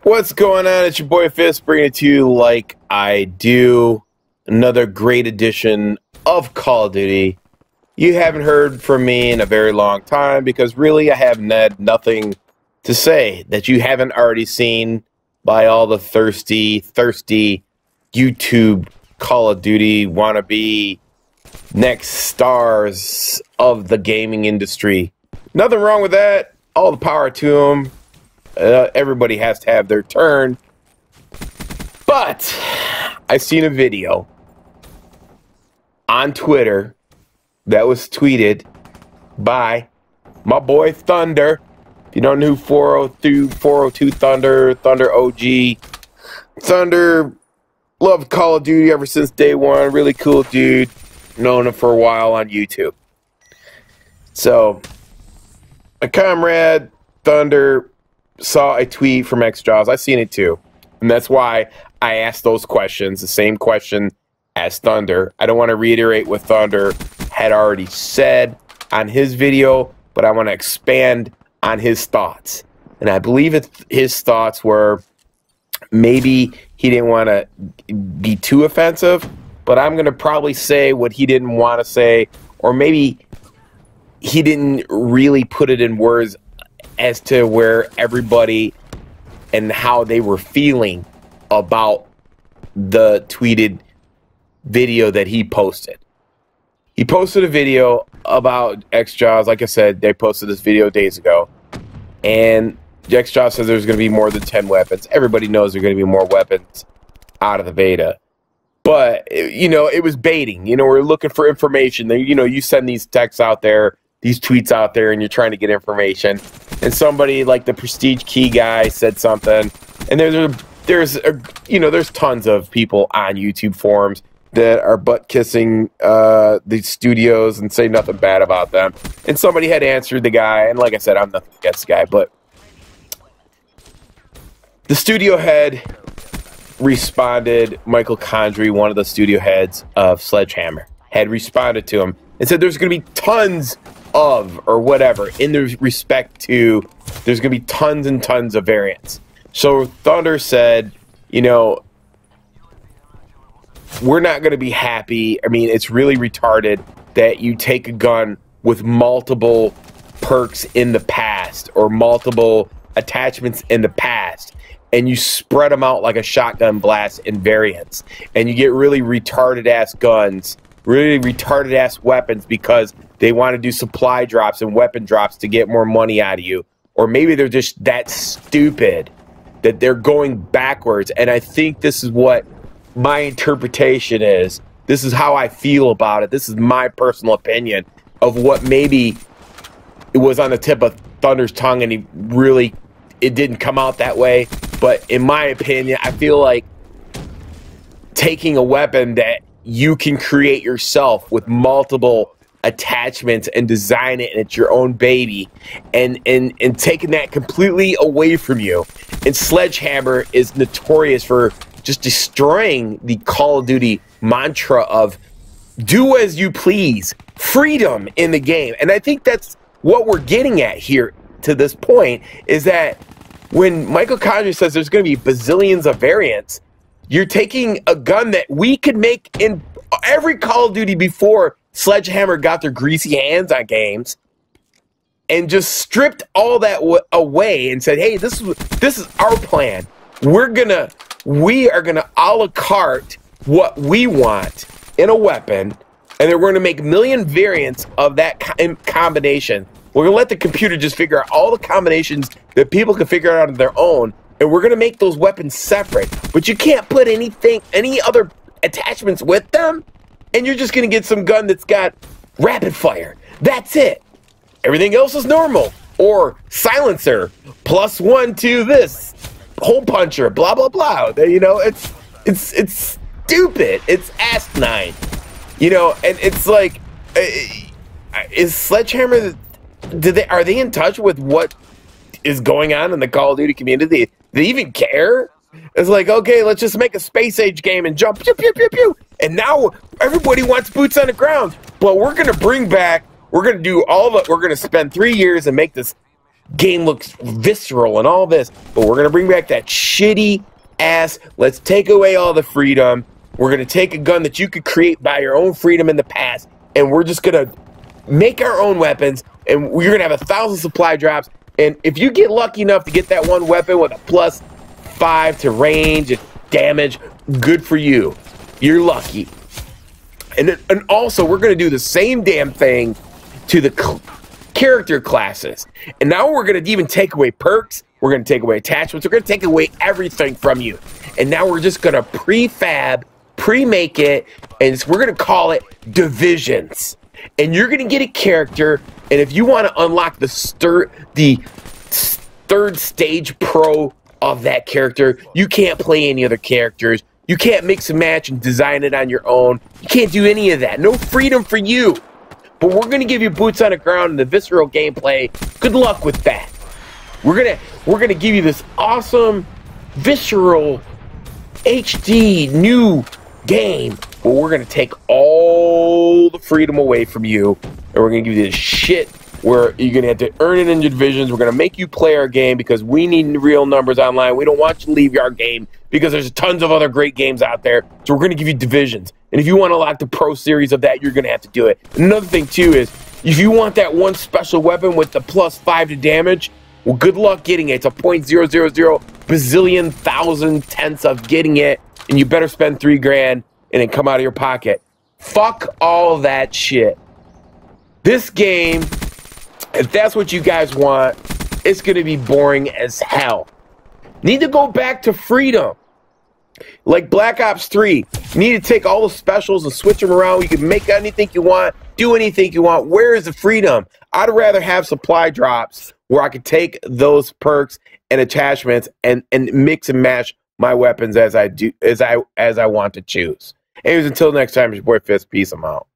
What's going on? It's your boy Fist bringing it to you like I do. Another great edition of Call of Duty. You haven't heard from me in a very long time because really I haven't had nothing to say that you haven't already seen by all the thirsty YouTube Call of Duty wannabe next stars of the gaming industry. Nothing wrong with that. All the power to them. Everybody has to have their turn. But I've seen a video on Twitter that was tweeted by my boy Thunder. If you don't know who 402 Thunder OG. Thunder loved Call of Duty ever since day one. Really cool dude. Known him for a while on YouTube. So, my comrade Thunder saw a tweet from X-Jaws. I've seen it too. And that's why I asked those questions, the same question as Thunder. I don't want to reiterate what Thunder had already said on his video, but I want to expand on his thoughts. And I believe his thoughts were maybe he didn't want to be too offensive, but I'm going to probably say what he didn't want to say, or maybe he didn't really put it in words as to where everybody and how they were feeling about the tweeted video that he posted. He posted a video about X-Jaws. Like I said, they posted this video days ago. And X-Jaws says there's going to be more than 10 weapons. Everybody knows there are going to be more weapons out of the beta. But, you know, it was baiting. You know, we're looking for information. You know, you send these texts out there, these tweets out there, and you're trying to get information. And somebody like the Prestige Key guy said something. And there's tons of people on YouTube forums that are butt kissing these studios and say nothing bad about them. And somebody had answered the guy, and like I said, I'm nothing against the guy, but the studio head responded. Michael Condrey, one of the studio heads of Sledgehammer, had responded to him and said there's going to be tons of, or whatever, in the respect to, there's going to be tons and tons of variants. So Thunder said, you know, we're not going to be happy. I mean, it's really retarded that you take a gun with multiple perks in the past or multiple attachments in the past and you spread them out like a shotgun blast in variants. And you get really retarded-ass guns, really retarded-ass weapons because they want to do supply drops and weapon drops to get more money out of you. Or maybe they're just that stupid that they're going backwards. And I think this is what my interpretation is. This is how I feel about it. This is my personal opinion of what maybe it was on the tip of Thunder's tongue and it didn't come out that way. But in my opinion, I feel like taking a weapon that you can create yourself with multiple attachments and design it, and it's your own baby, and taking that completely away from you. And Sledgehammer is notorious for just destroying the Call of Duty mantra of do as you please, freedom in the game. And I think that's what we're getting at here to this point, is that when Michael Condrey says there's going to be bazillions of variants, you're taking a gun that we could make in every Call of Duty before Sledgehammer got their greasy hands on games, and just stripped all that away and said, hey, this is our plan. We are gonna a la carte what we want in a weapon, and they're going to make a million variants of that combination. We're going to let the computer just figure out all the combinations that people can figure out on their own, and we're going to make those weapons separate. But you can't put any other attachments with them, and you're just going to get some gun that's got rapid fire. That's it. Everything else is normal. Or silencer, +1 to this, hole puncher, blah, blah, blah. You know, it's stupid. It's asinine. You know, and it's like, is Sledgehammer, are they in touch with what is going on in the Call of Duty community? Do they even care? It's like, okay, let's just make a space age game and jump, pew, pew, pew, pew. And now everybody wants boots on the ground. But we're going to bring back, we're going to do all the, we're going to spend 3 years and make this game looks visceral and all this, but we're going to bring back that shitty ass, let's take away all the freedom. We're going to take a gun that you could create by your own freedom in the past, and we're just going to make our own weapons, and we're going to have 1,000 supply drops. And if you get lucky enough to get that one weapon with a +5 to range and damage, good for you. You're lucky. And also, we're going to do the same damn thing to the character classes. And now we're going to even take away perks. We're going to take away attachments. We're going to take away everything from you. And now we're just going to prefab, pre-make it, and we're going to call it divisions. And you're going to get a character, and if you want to unlock the third stage pro of that character, you can't play any other characters. You can't mix and match and design it on your own. You can't do any of that. No freedom for you. But we're going to give you boots on the ground and the visceral gameplay. Good luck with that. We're gonna give you this awesome, visceral, HD new game, but we're gonna take all the freedom away from you, and we're gonna give you this shit where you're gonna have to earn it in your divisions. We're gonna make you play our game because we need real numbers online. We don't want you to leave our game because there's tons of other great games out there. So we're gonna give you divisions, and if you want to unlock the pro series of that, you're gonna have to do it. Another thing too is if you want that one special weapon with the +5 to damage, well, good luck getting it. It's a 0.000 bazillion thousand tenths of getting it, and you better spend $3 grand and it come out of your pocket. Fuck all that shit. This game, if that's what you guys want, it's gonna be boring as hell. Need to go back to freedom. Like Black Ops 3, you need to take all the specials and switch them around. You can make anything you want, do anything you want. Where is the freedom? I'd rather have supply drops where I could take those perks and attachments and mix and match my weapons as I want to choose. Anyways, until next time, it's your boy Fist. Peace. I'm out.